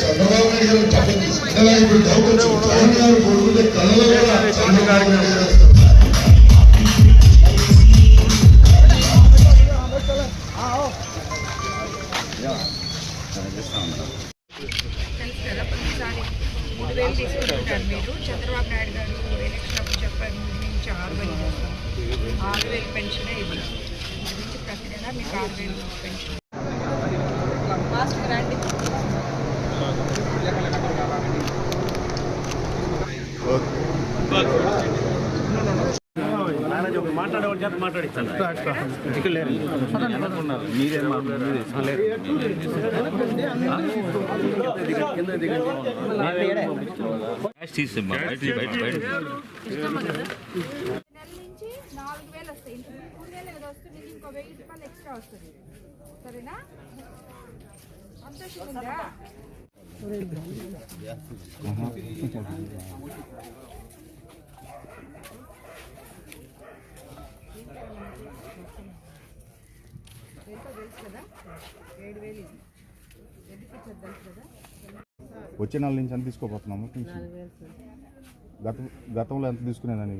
చంద్రబాబు నాయుడు గారు తప్పదు. ఇప్పుడు డౌట్ వచ్చి జగన్ గారు కొడుకుంటే కళ్ళలో కూడా చంద్రబాబు నాయుడు గారు తీసుకుంటారు. మీరు చంద్రబాబు నాయుడు గారు ఎలక్షన్ అప్పుడు చెప్పారు నుంచి 6,000 చేస్తాం. 6,000 పెన్షన్ ఇది నుంచి ప్రతి నెల మీకు 6,000 పెన్షన్. రండి మాట్లాడేవాళ్ళు చేత మాట్లాడిస్తాను ఎక్స్ట్రా వస్తుంది. సరేనా? సంతోషంగా వచ్చే నెల నుంచి ఎంత తీసుకోపోతున్నాము? గతంలో ఎంత తీసుకునేదాన్ని?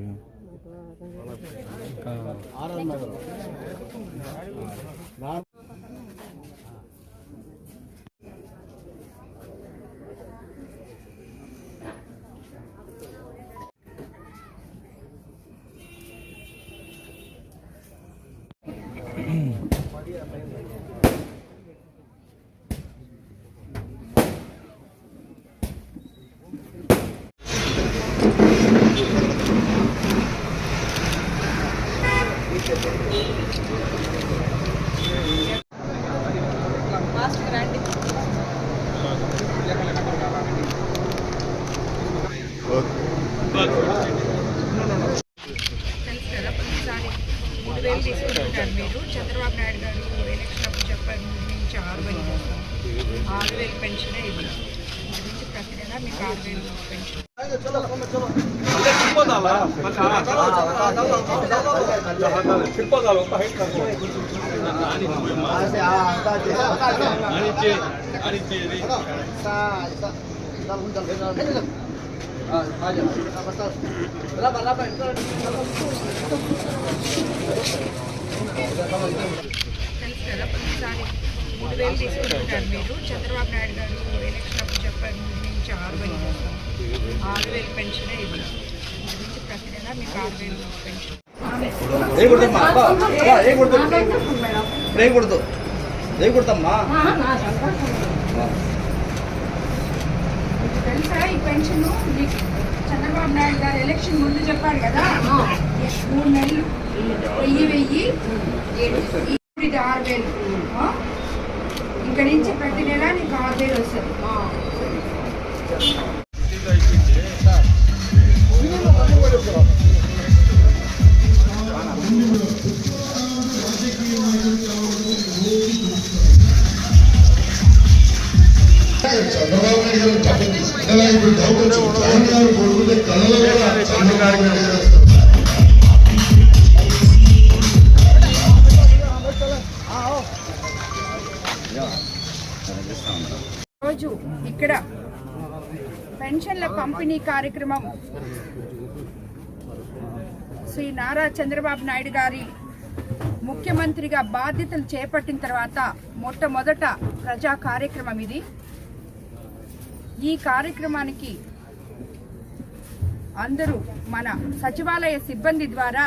తెలుసు కదా, ప్రతిసారి 3,000 తీసుకుంటారు. మీరు చంద్రబాబు నాయుడు గారు ఎలక్షన్ అప్పుడు చెప్పారు నుంచి 6,000 చేస్తాం. 6,000 పెన్షన్ ఇది నుంచి ప్రతి నెల మీకు 6,000 పెన్షన్. తెలుసు కదా, ప్రతిసారి 3,000 తీసుకుంటారు. మీరు చంద్రబాబు నాయుడు గారు ఎలక్షన్ అప్పుడు చెప్పారు నుంచి 6,000 చేస్తాం. 6,000 పెన్షన్ ఇది నుంచి ప్రతి నెల మీకు 6,000 పెన్షన్. తెలుసా ఈ పెన్షన్? చంద్రబాబు నాయుడు గారు ఎలక్షన్ ముందు చెప్పాడు కదా, 3 నెలలు 1000 ఇది 6,000. ఇక్కడ నుంచి ప్రతి నెల నీకు 6,000 వస్తుంది. చంద్రబాబు నాయుడు గారు తప్పదు. ఇప్పుడు డౌట్ వచ్చి జగన్ గారు కొడుకుంటే కళ్ళలో కూడా చంద్రబాబు నాయుడు గారు రోజు ఇక్కడ పెన్షన్ల పంపిణీ కార్యక్రమం శ్రీ నారా చంద్రబాబు నాయుడు గారి ముఖ్యమంత్రిగా బాధ్యతలు చేపట్టిన తర్వాత మొట్టమొదట ప్రజా కార్యక్రమం ఇది. ఈ కార్యక్రమానికి అందరూ మన సచివాలయ సిబ్బంది ద్వారా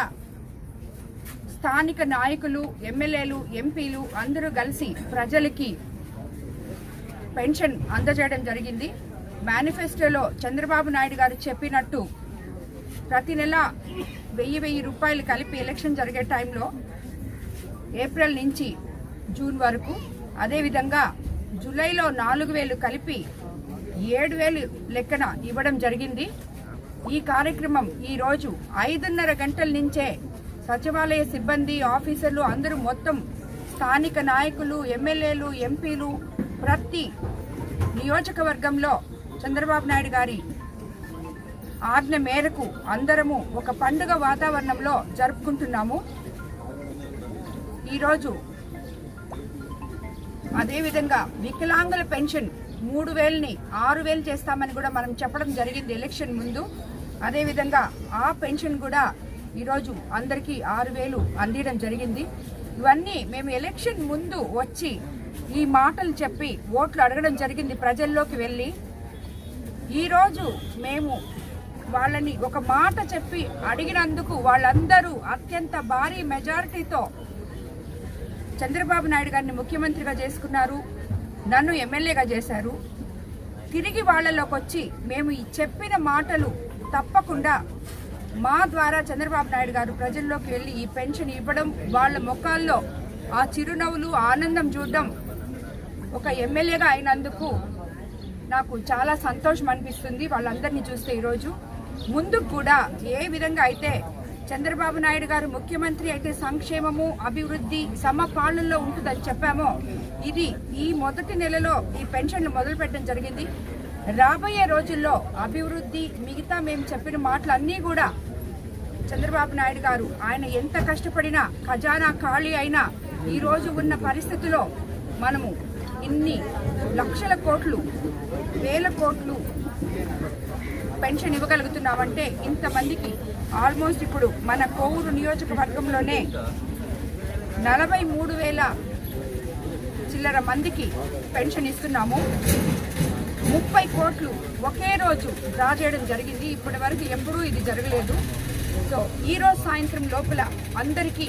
స్థానిక నాయకులు, ఎమ్మెల్యేలు, ఎంపీలు అందరూ కలిసి ప్రజలకి పెన్షన్ అందజేయడం జరిగింది. మేనిఫెస్టోలో చంద్రబాబు నాయుడు గారు చెప్పినట్టు ప్రతి నెల 1000 రూపాయలు కలిపి ఎలక్షన్ జరిగే టైంలో ఏప్రిల్ నుంచి జూన్ వరకు, అదేవిధంగా జూలైలో 4,000 కలిపి 7,000 లెక్కన ఇవ్వడం జరిగింది. ఈ కార్యక్రమం ఈరోజు 5:30 గంటల నుంచే సచివాలయ సిబ్బంది ఆఫీసర్లు అందరూ మొత్తం స్థానిక నాయకులు ఎమ్మెల్యేలు ఎంపీలు ప్రతి నియోజకవర్గంలో చంద్రబాబు నాయుడు గారి ఆజ్ఞ మేరకు అందరము ఒక పండుగ వాతావరణంలో జరుపుకుంటున్నాము. ఈరోజు అదేవిధంగా వికలాంగుల పెన్షన్ 3,000ని 6,000 చేస్తామని కూడా మనం చెప్పడం జరిగింది ఎలక్షన్ ముందు. అదేవిధంగా ఆ పెన్షన్ కూడా ఈరోజు అందరికీ 6,000 అందించడం జరిగింది. ఇవన్నీ మేము ఎలక్షన్ ముందు వచ్చి ఈ మాటలు చెప్పి ఓట్లు అడగడం జరిగింది ప్రజల్లోకి వెళ్ళి. ఈరోజు మేము వాళ్ళని ఒక మాట చెప్పి అడిగినందుకు వాళ్ళందరూ అత్యంత భారీ మెజారిటీతో చంద్రబాబు నాయుడు గారిని ముఖ్యమంత్రిగా చేసుకున్నారు, నన్ను ఎమ్మెల్యేగా చేశారు. తిరిగి వాళ్ళలోకి వచ్చి మేము ఈ చెప్పిన మాటలు తప్పకుండా మా ద్వారా చంద్రబాబు నాయుడు గారు ప్రజల్లోకి వెళ్ళి ఈ పెన్షన్ ఇవ్వడం, వాళ్ళ ముఖాల్లో ఆ చిరునవ్వులు ఆనందం చూడడం ఒక ఎమ్మెల్యేగా అయినందుకు నాకు చాలా సంతోషం అనిపిస్తుంది. వాళ్ళందరినీ చూస్తే ఈరోజు ముందుకు కూడా ఏ విధంగా అయితే చంద్రబాబు నాయుడు గారు ముఖ్యమంత్రి అయితే సంక్షేమము అభివృద్ధి సమపాలనలో ఉంటుందని చెప్పామో, ఇది ఈ మొదటి నెలలో ఈ పెన్షన్లు మొదలు పెట్టడం జరిగింది. రాబోయే రోజుల్లో అభివృద్ధి మిగతా మేము చెప్పిన మాటలన్నీ కూడా చంద్రబాబు నాయుడు గారు ఆయన ఎంత కష్టపడినా ఖజానా ఖాళీ అయినా ఈరోజు ఉన్న పరిస్థితిలో మనము ఇన్ని లక్షల కోట్లు వేల కోట్లు పెన్షన్ ఇవ్వగలుగుతున్నామంటే ఇంతమందికి ఆల్మోస్ట్ ఇప్పుడు మన కోవూరు నియోజకవర్గంలోనే 43,000 చిల్లర మందికి పెన్షన్ ఇస్తున్నాము. 30 కోట్లు ఒకే రోజు డ్రా చేయడం జరిగింది. ఇప్పటి వరకు ఎప్పుడూ ఇది జరగలేదు. సో ఈరోజు సాయంత్రం లోపల అందరికీ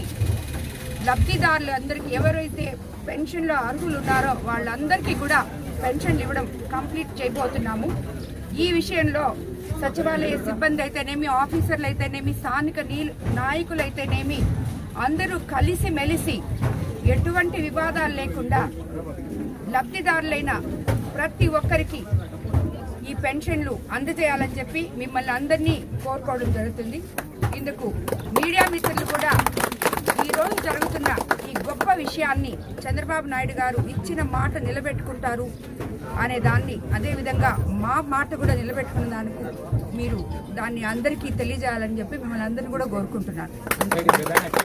లబ్ధిదారులు అందరికీ ఎవరైతే పెన్షన్లో అర్హులు ఉన్నారో వాళ్ళందరికీ కూడా పెన్షన్లు ఇవ్వడం కంప్లీట్ చేయబోతున్నాము. ఈ విషయంలో సచివాలయ సిబ్బంది అయితేనేమి, ఆఫీసర్లు అయితేనేమి, స్థానిక నాయకులు అయితేనేమి అందరూ కలిసి మెలిసి ఎటువంటి వివాదాలు లేకుండా లబ్ధిదారులైన ప్రతి ఒక్కరికి ఈ పెన్షన్లు అందజేయాలని చెప్పి మిమ్మల్ని అందరినీ కోరుకోవడం జరుగుతుంది. ఇందుకు మీడియా మిత్రులు కూడా ఈరోజు జరుగుతున్న ఈ గొప్ప విషయాన్ని చంద్రబాబు నాయుడు గారు ఇచ్చిన మాట నిలబెట్టుకుంటారు అనే దాన్ని, అదేవిధంగా మా మాట కూడా నిలబెట్టుకున్న దానికి మీరు దాన్ని అందరికీ తెలియజేయాలని చెప్పి మిమ్మల్ని అందరినీ కూడా కోరుకుంటున్నాను.